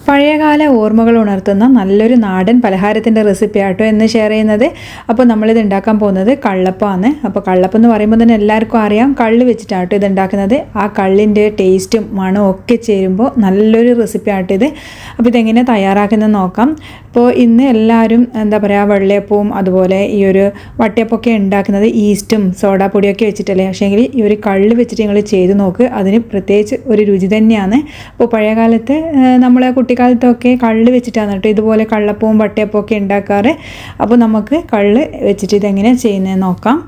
പഴയകാല ഓർമ്മകൾ ഉണർത്തുന്ന നല്ലൊരു നാടൻ പലഹാരത്തിൻ്റെ റെസിപ്പി ആട്ടോ എന്ന് ഷെയർ ചെയ്യുന്നത്. അപ്പോൾ നമ്മളിത് ഉണ്ടാക്കാൻ പോകുന്നത് കള്ളപ്പമാണ്. അപ്പോൾ കള്ളപ്പം എന്ന് പറയുമ്പോൾ തന്നെ എല്ലാവർക്കും അറിയാം, കള്ള് വെച്ചിട്ടാട്ടോ ഇത് ഉണ്ടാക്കുന്നത്. ആ കള്ളിൻ്റെ ടേസ്റ്റും മണവും ഒക്കെ ചേരുമ്പോൾ നല്ലൊരു റെസിപ്പി ആട്ടോ ഇത്. അപ്പോൾ ഇതെങ്ങനെ തയ്യാറാക്കുന്നത് നോക്കാം. അപ്പോൾ ഇന്ന് എല്ലാവരും എന്താ പറയുക, വെള്ളയപ്പവും അതുപോലെ ഈ ഒരു വട്ടയപ്പമൊക്കെ ഉണ്ടാക്കുന്നത് ഈസ്റ്റും സോഡാപ്പൊടിയൊക്കെ വെച്ചിട്ടല്ലേ. പക്ഷേങ്കിൽ ഈ ഒരു കള്ള് വെച്ചിട്ട് നിങ്ങൾ ചെയ്ത് നോക്ക്, അതിന് പ്രത്യേകിച്ച് ഒരു രുചി തന്നെയാണ്. അപ്പോൾ പഴയകാലത്ത് നമ്മളെ കുട്ടിക്കാലത്തൊക്കെ കള്ള് വെച്ചിട്ടാണ് കേട്ടോ ഇതുപോലെ കള്ളപ്പവും വട്ടയപ്പവും ഒക്കെ ഉണ്ടാക്കാറ്. അപ്പോൾ നമുക്ക് കള്ള് വെച്ചിട്ട് ഇതെങ്ങനെ ചെയ്യുന്നത് നോക്കാം.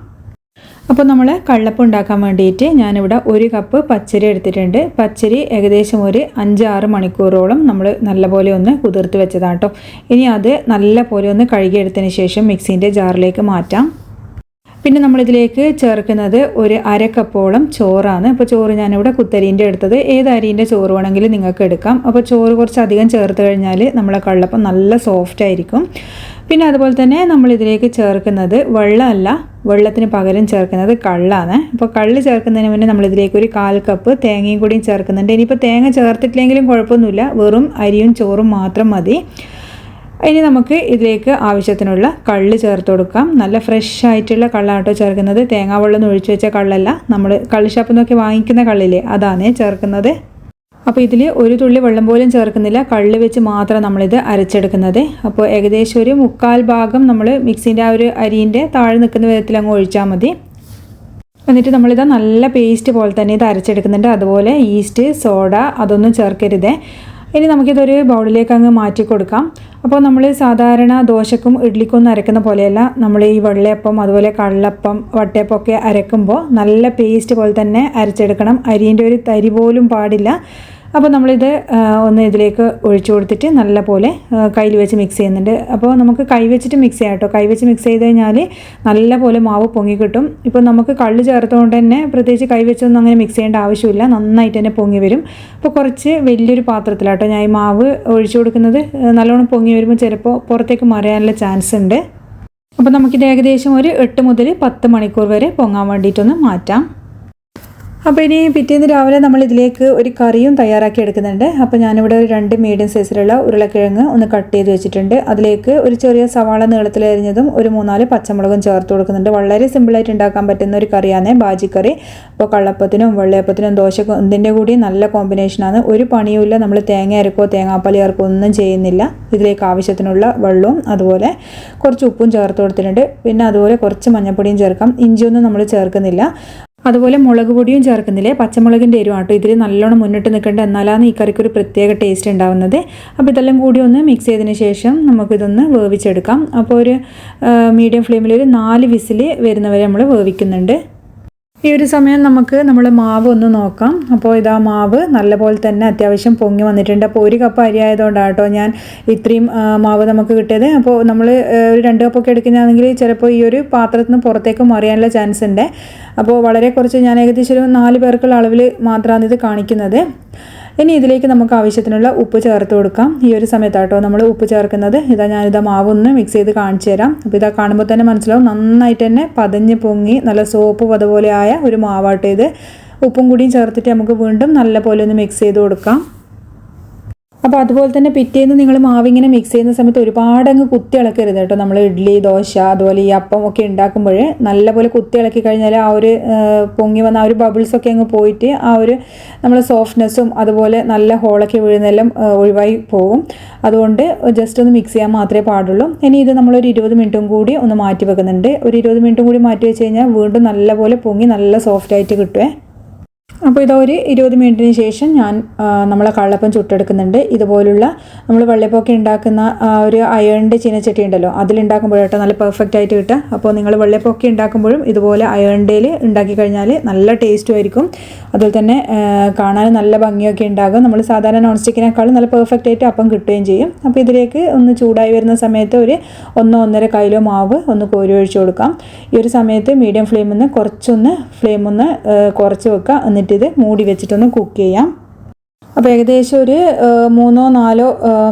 അപ്പോൾ നമ്മൾ കള്ളപ്പം ഉണ്ടാക്കാൻ വേണ്ടിയിട്ട് ഞാനിവിടെ 1 കപ്പ് പച്ചരി എടുത്തിട്ടുണ്ട്. പച്ചരി ഏകദേശം ഒരു 5-6 മണിക്കൂറോളം നമ്മൾ നല്ലപോലെ ഒന്ന് കുതിർത്ത് വെച്ചതാണ് കേട്ടോ. ഇനി അത് നല്ലപോലെ ഒന്ന് കഴുകിയെടുത്തതിന് ശേഷം മിക്സിൻ്റെ ജാറിലേക്ക് മാറ്റാം. പിന്നെ നമ്മളിതിലേക്ക് ചേർക്കുന്നത് ഒരു 1/2 കപ്പോളം ചോറാണ്. അപ്പോൾ ചോറ് ഞാനിവിടെ കുത്തരീൻ്റെ എടുത്തത്. ഏത് അരീൻ്റെ ചോറ് വേണമെങ്കിലും നിങ്ങൾക്ക് എടുക്കാം. അപ്പോൾ ചോറ് കുറച്ചധികം ചേർത്ത് കഴിഞ്ഞാൽ നമ്മളെ കള്ളപ്പം നല്ല സോഫ്റ്റ് ആയിരിക്കും. പിന്നെ അതുപോലെ തന്നെ നമ്മളിതിലേക്ക് ചേർക്കുന്നത് വെള്ളമല്ല, വെള്ളത്തിന് പകരം ചേർക്കുന്നത് കള്ളാണ്. അപ്പോൾ കള്ള് ചേർക്കുന്നതിന് മുന്നേ നമ്മളിതിലേക്ക് ഒരു 1/4 കപ്പ് തേങ്ങയും കൂടിയും ചേർക്കുന്നുണ്ട്. ഇനിയിപ്പോൾ തേങ്ങ ചേർത്തിട്ടില്ലെങ്കിലും കുഴപ്പമൊന്നുമില്ല, വെറും അരിയും ചോറും മാത്രം മതി. ഇനി നമുക്ക് ഇതിലേക്ക് ആവശ്യത്തിനുള്ള കള്ള് ചേർത്ത് കൊടുക്കാം. നല്ല ഫ്രഷ് ആയിട്ടുള്ള കള്ളാട്ടോ ചേർക്കുന്നത്. തേങ്ങാവെള്ളം ഒഴിച്ചു വെച്ച കള്ളല്ല, നമ്മൾ കള്ള് ഷാപ്പിൽ നിന്നൊക്കെ വാങ്ങിക്കുന്ന കള്ളില്ലേ, അതാണ് ചേർക്കുന്നത്. അപ്പോൾ ഇതിൽ ഒരു തുള്ളി വെള്ളം പോലും ചേർക്കുന്നില്ല, കള്ള് വെച്ച് മാത്രം നമ്മളിത് അരച്ചെടുക്കുന്നത്. അപ്പോൾ ഏകദേശം ഒരു 1/4 ഭാഗം നമ്മൾ മിക്സിൻ്റെ ആ ഒരു അരിൻ്റെ താഴെ നിൽക്കുന്ന വിധത്തിൽ അങ്ങ് ഒഴിച്ചാൽ മതി. എന്നിട്ട് നമ്മളിത് നല്ല പേസ്റ്റ് പോലെ തന്നെ ഇത് അരച്ചെടുക്കുന്നുണ്ട്. അതുപോലെ ഈസ്റ്റ്, സോഡ അതൊന്നും ചേർക്കരുതേ. ഇനി നമുക്കിതൊരു ബൗളിലേക്ക് അങ്ങ് മാറ്റി കൊടുക്കാം. അപ്പോൾ നമ്മൾ സാധാരണ ദോശക്കും ഇഡ്ലിക്കൊന്നും അരക്കുന്ന പോലെയല്ല, നമ്മൾ ഈ വെള്ളയപ്പം അതുപോലെ കള്ളപ്പം വട്ടയപ്പം ഒക്കെ അരക്കുമ്പോൾ നല്ല പേസ്റ്റ് പോലെ തന്നെ അരച്ചെടുക്കണം. അരിൻ്റെ ഒരു തരി പോലും പാടില്ല. അപ്പോൾ നമ്മളിത് ഒന്ന് ഇതിലേക്ക് ഒഴിച്ചു കൊടുത്തിട്ട് നല്ല പോലെ കയ്യിൽ വെച്ച് മിക്സ് ചെയ്യുന്നുണ്ട്. അപ്പോൾ നമുക്ക് കൈ വെച്ചിട്ട് മിക്സ് ചെയ്യാം കേട്ടോ. കൈ വെച്ച് മിക്സ് ചെയ്ത് കഴിഞ്ഞാൽ നല്ല പോലെ മാവ് പൊങ്ങി കിട്ടും. ഇപ്പോൾ നമുക്ക് കള്ള് ചേർത്തുകൊണ്ട് തന്നെ പ്രത്യേകിച്ച് കൈ വെച്ചൊന്നും അങ്ങനെ മിക്സ് ചെയ്യേണ്ട ആവശ്യമില്ല, നന്നായിട്ട് തന്നെ പൊങ്ങി വരും. അപ്പോൾ കുറച്ച് വലിയൊരു പാത്രത്തിലാട്ടോ ഞാൻ ഈ മാവ് ഒഴിച്ചു കൊടുക്കുന്നത്. നല്ലോണം പൊങ്ങി വരുമ്പോൾ ചിലപ്പോൾ പുറത്തേക്ക് മറിയാനുള്ള ചാൻസ് ഉണ്ട്. അപ്പോൾ നമുക്കിത് ഏകദേശം ഒരു 8 മുതൽ 10 മണിക്കൂർ വരെ പൊങ്ങാൻ വേണ്ടിയിട്ടൊന്ന് മാറ്റാം. അപ്പോൾ ഇനി പിറ്റേന്ന് രാവിലെ നമ്മൾ ഇതിലേക്ക് ഒരു കറിയും തയ്യാറാക്കി എടുക്കുന്നുണ്ട്. അപ്പോൾ ഞാനിവിടെ ഒരു 2 മീഡിയം സൈസിലുള്ള ഉരുളക്കിഴങ്ങ് ഒന്ന് കട്ട് ചെയ്ത് വെച്ചിട്ടുണ്ട്. അതിലേക്ക് ഒരു ചെറിയ സവാള നീളത്തിൽ അരിഞ്ഞതും ഒരു 3-4 പച്ചമുളകും ചേർത്ത് കൊടുക്കുന്നുണ്ട്. വളരെ സിമ്പിളായിട്ട് ഉണ്ടാക്കാൻ പറ്റുന്ന ഒരു കറിയാണ് ബാജിക്കറി. അപ്പോൾ കള്ളപ്പത്തിനും വെള്ളയപ്പത്തിനും ദോശക്കും എന്തിൻ്റെ കൂടി നല്ല കോമ്പിനേഷനാണ്. ഒരു പണിയുമില്ല, നമ്മൾ തേങ്ങ അരക്കോ തേങ്ങാപ്പാൽ ചേർക്കോ ഒന്നും ചെയ്യുന്നില്ല. ഇതിലേക്ക് ആവശ്യത്തിനുള്ള വെള്ളവും അതുപോലെ കുറച്ച് ഉപ്പും ചേർത്ത് കൊടുത്തിട്ടുണ്ട്. പിന്നെ അതുപോലെ കുറച്ച് മഞ്ഞൾപ്പൊടിയും ചേർക്കാം. ഇഞ്ചിയൊന്നും നമ്മൾ ചേർക്കുന്നില്ല. അതുപോലെ മുളക് പൊടിയും ചേർക്കുന്നില്ലേ, പച്ചമുളകിൻ്റെ എരിവാട്ടോ ഇതിൽ നല്ലോണം മുന്നിട്ട് നിൽക്കേണ്ട, എന്നാലാണ് ഈ കറിക്ക് ഒരു പ്രത്യേക ടേസ്റ്റ് ഉണ്ടാവുന്നത്. അപ്പോൾ ഇതെല്ലാം കൂടി ഒന്ന് മിക്സ് ചെയ്തതിന് ശേഷം നമുക്കിതൊന്ന് വേവിച്ചെടുക്കാം. അപ്പോൾ ഒരു മീഡിയം ഫ്ലെയിമിൽ ഒരു 4 വിസിൽ വരുന്നവരെ നമ്മൾ വേവിക്കുന്നുണ്ട്. ഈ ഒരു സമയം നമുക്ക് നമ്മൾ മാവ് ഒന്ന് നോക്കാം. അപ്പോൾ ഇതാ മാവ് നല്ലപോലെ തന്നെ അത്യാവശ്യം പൊങ്ങി വന്നിട്ടുണ്ട്. അപ്പോൾ 1 കപ്പ് അരി ആയതുകൊണ്ടാണ് കേട്ടോ ഞാൻ ഇത്രയും മാവ് നമുക്ക് കിട്ടിയത്. അപ്പോൾ നമ്മൾ ഒരു 2 കപ്പൊക്കെ എടുക്കുന്നതാണെങ്കിൽ ചിലപ്പോൾ ഈ ഒരു പാത്രത്തിൽ നിന്ന് പുറത്തേക്ക് മറിയാനുള്ള ചാൻസ് ഉണ്ട്. അപ്പോൾ വളരെ കുറച്ച്, ഞാൻ ഏകദേശം ഒരു 4 പേർക്കുള്ള അളവിൽ മാത്രമാണ് ഇത് കാണിക്കുന്നത്. ഇനി ഇതിലേക്ക് നമുക്ക് ആവശ്യത്തിനുള്ള ഉപ്പ് ചേർത്ത് കൊടുക്കാം. ഈ ഒരു സമയത്താട്ടോ നമ്മൾ ഉപ്പ് ചേർക്കുന്നത്. ഞാനിതാ മാവൊന്ന് മിക്സ് ചെയ്ത് കാണിച്ചു തരാം. അപ്പോൾ ഇതാ കാണുമ്പോൾ തന്നെ മനസ്സിലാവും, നന്നായിട്ട് തന്നെ പതഞ്ഞ് പൊങ്ങി നല്ല സോപ്പ് പതുപോലെ ആയ ഒരു മാവാട്ടോ ഇത്. ഉപ്പും കൂടിയും ചേർത്തിട്ട് നമുക്ക് വീണ്ടും നല്ല പോലെ ഒന്ന് മിക്സ് ചെയ്ത് കൊടുക്കാം. അപ്പോൾ അതുപോലെ തന്നെ പിറ്റേന്ന് നിങ്ങൾ മാവിങ്ങനെ മിക്സ് ചെയ്യുന്ന സമയത്ത് ഒരുപാട് അങ്ങ് കുത്തി ഇളക്കരുത് കേട്ടോ. നമ്മൾ ഇഡ്ഡലി, ദോശ അതുപോലെ ഈ അപ്പം ഒക്കെ ഉണ്ടാക്കുമ്പോൾ നല്ലപോലെ കുത്തി ഇളക്കി കഴിഞ്ഞാൽ ആ ഒരു പൊങ്ങി വന്ന ആ ഒരു ബബിൾസൊക്കെ അങ്ങ് പോയിട്ട് ആ ഒരു നമ്മളെ സോഫ്റ്റ്നെസ്സും അതുപോലെ നല്ല ഹോളൊക്കെ വീഴുന്നതെല്ലാം ഒഴിവായി പോകും. അതുകൊണ്ട് ജസ്റ്റ് ഒന്ന് മിക്സ് ചെയ്യാൻ മാത്രമേ പാടുള്ളൂ. ഇനി ഇത് നമ്മളൊരു 20 മിനിറ്റും കൂടി ഒന്ന് മാറ്റി വെക്കുന്നുണ്ട്. ഒരു 20 മിനിറ്റും കൂടി മാറ്റി വെച്ച് കഴിഞ്ഞാൽ വീണ്ടും നല്ലപോലെ പൊങ്ങി നല്ല സോഫ്റ്റായിട്ട് കിട്ടുമേ. അപ്പോൾ ഇതൊരു 20 മിനിറ്റിന് ശേഷം ഞാൻ നമ്മളെ കള്ളപ്പം ചുട്ടെടുക്കുന്നുണ്ട്. ഇതുപോലുള്ള നമ്മൾ വെള്ളയപ്പമൊക്കെ ഉണ്ടാക്കുന്ന ഒരു അയണിൻ്റെ ചീനച്ചട്ടി ഉണ്ടല്ലോ, അതിലുണ്ടാക്കുമ്പോഴേട്ടോ നല്ല പെർഫെക്റ്റ് ആയിട്ട് കിട്ടുക. അപ്പോൾ നിങ്ങൾ വെള്ളയപ്പമൊക്കെ ഉണ്ടാക്കുമ്പോഴും ഇതുപോലെ അയണിൻ്റെയിൽ ഉണ്ടാക്കി കഴിഞ്ഞാൽ നല്ല ടേസ്റ്റും ആയിരിക്കും. അതുപോലെ തന്നെ കാണാൻ നല്ല ഭംഗിയൊക്കെ ഉണ്ടാകും. നമ്മൾ സാധാരണ നോൺ സ്റ്റിക്കിനേക്കാളും നല്ല പെർഫെക്റ്റ് ആയിട്ട് അപ്പം കിട്ടുകയും ചെയ്യും. അപ്പോൾ ഇതിലേക്ക് ഒന്ന് ചൂടായി വരുന്ന സമയത്ത് ഒരു 1-1.5 കിലോ മാവ് ഒന്ന് കോരി ഒഴിച്ച് കൊടുക്കാം. ഈ ഒരു സമയത്ത് മീഡിയം ഫ്ലെയിമിൽ നിന്ന് കുറച്ചൊന്ന് ഫ്ലെയിം ഒന്ന് കുറച്ച് വെക്കുക. എന്നിട്ട് ഇത് മൂടി വെച്ചിട്ടൊന്ന് കുക്ക് ചെയ്യാം. അപ്പോൾ ഏകദേശം ഒരു 3-4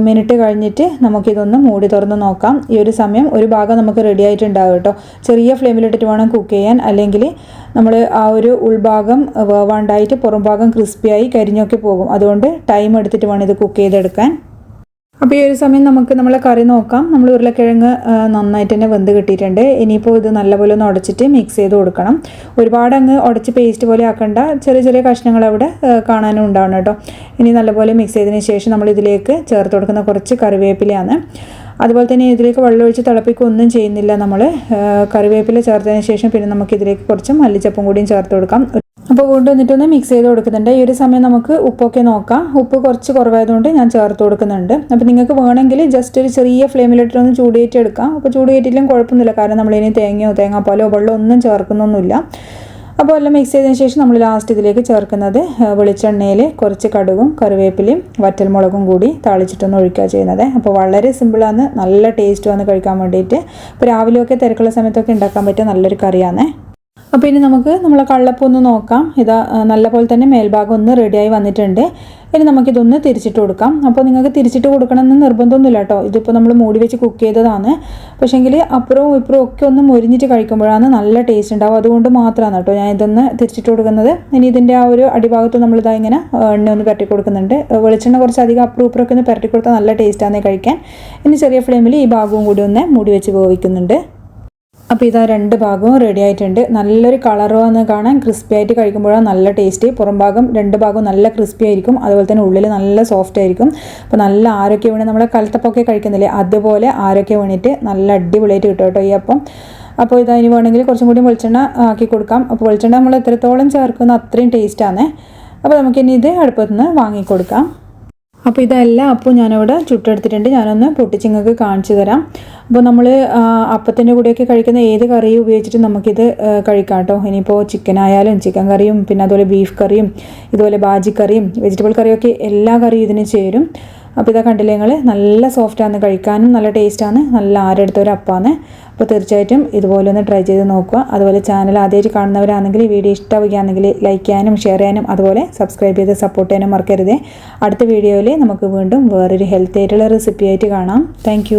മിനിറ്റ് കഴിഞ്ഞിട്ട് നമുക്കിതൊന്ന് മൂടി തുറന്ന് നോക്കാം. ഈ ഒരു സമയം ഒരു ഭാഗം നമുക്ക് റെഡി ആയിട്ടുണ്ടാകും കേട്ടോ. ചെറിയ ഫ്ലെയിമിലിട്ടിട്ട് വേണം കുക്ക് ചെയ്യാൻ, അല്ലെങ്കിൽ നമ്മൾ ആ ഒരു ഉൾഭാഗം വേവാണ്ടായിട്ട് പുറം ഭാഗം ക്രിസ്പിയായി കരിഞ്ഞൊക്കെ പോകും. അതുകൊണ്ട് ടൈം എടുത്തിട്ട് വേണം ഇത് കുക്ക് ചെയ്തെടുക്കാൻ. അപ്പോൾ ഈ ഒരു സമയം നമുക്ക് നമ്മളെ കറി നോക്കാം. നമ്മൾ ഉരുളക്കിഴങ്ങ് നന്നായിട്ട് തന്നെ വെന്ത് കിട്ടിയിട്ടുണ്ട്. ഇനിയിപ്പോൾ ഇത് നല്ലപോലെ ഒന്ന് ഉടച്ചിട്ട് മിക്സ് ചെയ്ത് കൊടുക്കണം. ഒരുപാട് അങ്ങ് ഉടച്ച് പേസ്റ്റ് പോലെ ആക്കണ്ട, ചെറിയ ചെറിയ കഷ്ണങ്ങൾ അവിടെ കാണാനും ഉണ്ടാവണം കേട്ടോ. ഇനി നല്ലപോലെ മിക്സ് ചെയ്തതിന് ശേഷം നമ്മൾ ഇതിലേക്ക് ചേർത്ത് കൊടുക്കുന്ന കുറച്ച് കറിവേപ്പിലയാണ്. അതുപോലെ തന്നെ ഇതിലേക്ക് വെള്ളമൊഴിച്ച് തിളപ്പിക്കുകയൊന്നും ചെയ്യുന്നില്ല നമ്മൾ. കറിവേപ്പില ചേർത്തതിന് ശേഷം പിന്നെ നമുക്കിതിലേക്ക് കുറച്ച് മല്ലിച്ചപ്പും കൂടിയും ചേർത്ത് കൊടുക്കാം. അപ്പോൾ കൊണ്ടുവന്നിട്ടൊന്ന് മിക്സ് ചെയ്ത് കൊടുക്കുന്നുണ്ട്. ഈ ഒരു സമയം നമുക്ക് ഉപ്പൊക്കെ നോക്കാം. ഉപ്പ് കുറച്ച് കുറവായതുകൊണ്ട് ഞാൻ ചേർത്ത് കൊടുക്കുന്നുണ്ട്. അപ്പോൾ നിങ്ങൾക്ക് വേണമെങ്കിൽ ജസ്റ്റ് ഒരു ചെറിയ ഫ്ലെയിമിലിട്ടൊന്ന് ചൂടേറ്റി എടുക്കാം. അപ്പോൾ ചൂടേറ്റിലും കുഴപ്പമൊന്നുമില്ല, കാരണം നമ്മളിനി തേങ്ങയോ തേങ്ങാപ്പാലോ വെള്ളമോ ഒന്നും ചേർക്കുന്നൊന്നുമില്ല. അപ്പോൾ എല്ലാം മിക്സ് ചെയ്തതിന് ശേഷം നമ്മൾ ലാസ്റ്റ് ഇതിലേക്ക് ചേർക്കുന്നത് വെളിച്ചെണ്ണയിൽ കുറച്ച് കടുകും കറിവേപ്പിലയും വറ്റൽമുളകും കൂടി താളിച്ചിട്ടൊന്ന് ഒഴിക്കുക ചെയ്യുന്നത്. അപ്പോൾ വളരെ സിമ്പിളാണ്, നല്ല ടേസ്റ്റ് വന്ന് കഴിക്കാൻ വേണ്ടിയിട്ട്. ഇപ്പോൾ രാവിലെയൊക്കെ തിരക്കുള്ള സമയത്തൊക്കെ ഉണ്ടാക്കാൻ പറ്റിയ നല്ലൊരു കറിയാണ്. അപ്പോൾ ഇനി നമുക്ക് നമ്മളെ കള്ളപ്പം ഒന്ന് നോക്കാം. ഇതാ നല്ലപോലെ തന്നെ മേൽഭാഗം ഒന്ന് റെഡിയായി വന്നിട്ടുണ്ട്. ഇനി നമുക്കിതൊന്ന് തിരിച്ചിട്ട് കൊടുക്കാം. അപ്പോൾ നിങ്ങൾക്ക് തിരിച്ചിട്ട് കൊടുക്കണമെന്ന് നിർബന്ധമൊന്നുമില്ല കേട്ടോ. ഇതിപ്പോൾ നമ്മൾ മൂടി വെച്ച് കുക്ക് ചെയ്തതാണ്. പക്ഷേങ്കിൽ അപ്പുറവും ഇപ്പുറവും ഒക്കെ ഒന്ന് മൊരിഞ്ഞിട്ട് കഴിക്കുമ്പോഴാണ് നല്ല ടേസ്റ്റ് ഉണ്ടാവും. അതുകൊണ്ട് മാത്രമാണ് കേട്ടോ ഞാൻ ഇതൊന്ന് തിരിച്ചിട്ട് കൊടുക്കുന്നത്. ഇനി ഇതിൻ്റെ ആ ഒരു അടിഭാഗത്ത് നമ്മളിതാ ഇങ്ങനെ എണ്ണ ഒന്ന് പുരട്ടി കൊടുക്കുന്നുണ്ട്. വെളിച്ചെണ്ണ കുറച്ച് അധികം അപ്പുറവും ഇപ്പുറമൊക്കെ ഒന്ന് പുരട്ടി കൊടുത്താൽ നല്ല ടേസ്റ്റാണ് കഴിക്കാൻ. ഇനി ചെറിയ ഫ്ലെയിമിൽ ഈ ഭാഗവും കൂടി ഒന്ന് മൂടി വെച്ച് വേവിക്കുന്നുണ്ട്. അപ്പോൾ ഇതാ രണ്ട് ഭാഗവും റെഡി ആയിട്ടുണ്ട്. നല്ലൊരു കളറ് വന്ന് കാണാൻ, ക്രിസ്പി ആയിട്ട് കഴിക്കുമ്പോഴാണ് നല്ല ടേസ്റ്റ്. പുറം ഭാഗം രണ്ട് ഭാഗവും നല്ല ക്രിസ്പി ആയിരിക്കും, അതുപോലെ തന്നെ ഉള്ളിൽ നല്ല സോഫ്റ്റ് ആയിരിക്കും. അപ്പോൾ നല്ല ആരോഗ്യം വീണ് നമ്മളെ കലത്തപ്പൊക്കെ കഴിക്കുന്നില്ലേ, അതുപോലെ ആരോഗ്യം വീണിട്ട് നല്ല അടിപൊളിയായിട്ട് കിട്ടും കേട്ടോ ഈ അപ്പം. അപ്പോൾ ഇതാ ഇനി വേണമെങ്കിൽ കുറച്ചും കൂടി വെളിച്ചെണ്ണ ആക്കി കൊടുക്കാം. അപ്പോൾ വെളിച്ചെണ്ണ നമ്മൾ എത്രത്തോളം ചേർക്കുന്ന അത്രയും ടേസ്റ്റാണ്. അപ്പോൾ നമുക്കിനി ഇത് അടുപ്പത്ത് നിന്ന് വാങ്ങിക്കൊടുക്കാം. അപ്പോൾ ഇതെല്ലാം അപ്പോൾ ഞാനിവിടെ ചുട്ടെടുത്തിട്ടുണ്ട്. ഞാനൊന്ന് പൊട്ടിച്ചിങ്ങൾക്ക് കാണിച്ചു തരാം. അപ്പോൾ നമ്മൾ അപ്പത്തിൻ്റെ കൂടെയൊക്കെ കഴിക്കുന്ന ഏത് കറിയും ഉപയോഗിച്ചിട്ട് നമുക്കിത് കഴിക്കാം കേട്ടോ. ഇനിയിപ്പോൾ ചിക്കൻ ആയാലും ചിക്കൻ കറിയും, പിന്നെ അതുപോലെ ബീഫ് കറിയും, ഇതുപോലെ ബാജി കറിയും വെജിറ്റബിൾ കറിയൊക്കെ എല്ലാ കറിയും ഇതിന് ചേരും. അപ്പോൾ ഇതാ കണ്ടില്ലേ നിങ്ങൾ, നല്ല സോഫ്റ്റാണ്, കഴിക്കാനും നല്ല ടേസ്റ്റാണ്, നല്ല ആരെടുത്ത ഒരു അപ്പമാണ്. അപ്പോൾ തീർച്ചയായിട്ടും ഇതുപോലെ ഒന്ന് ട്രൈ ചെയ്ത് നോക്കുക. അതുപോലെ ചാനൽ ആദ്യമായിട്ട് കാണുന്നവരാണെങ്കിൽ വീഡിയോ ഇഷ്ടമാവുകയാണെങ്കിൽ ലൈക്ക് ചെയ്യാനും ഷെയർ ചെയ്യാനും അതുപോലെ സബ്സ്ക്രൈബ് ചെയ്ത് സപ്പോർട്ട് ചെയ്യാനും മറക്കരുത്. അടുത്ത വീഡിയോയിൽ നമുക്ക് വീണ്ടും വേറൊരു ഹെൽത്തി ആയിട്ടുള്ള റെസിപ്പി ആയിട്ട് കാണാം. താങ്ക്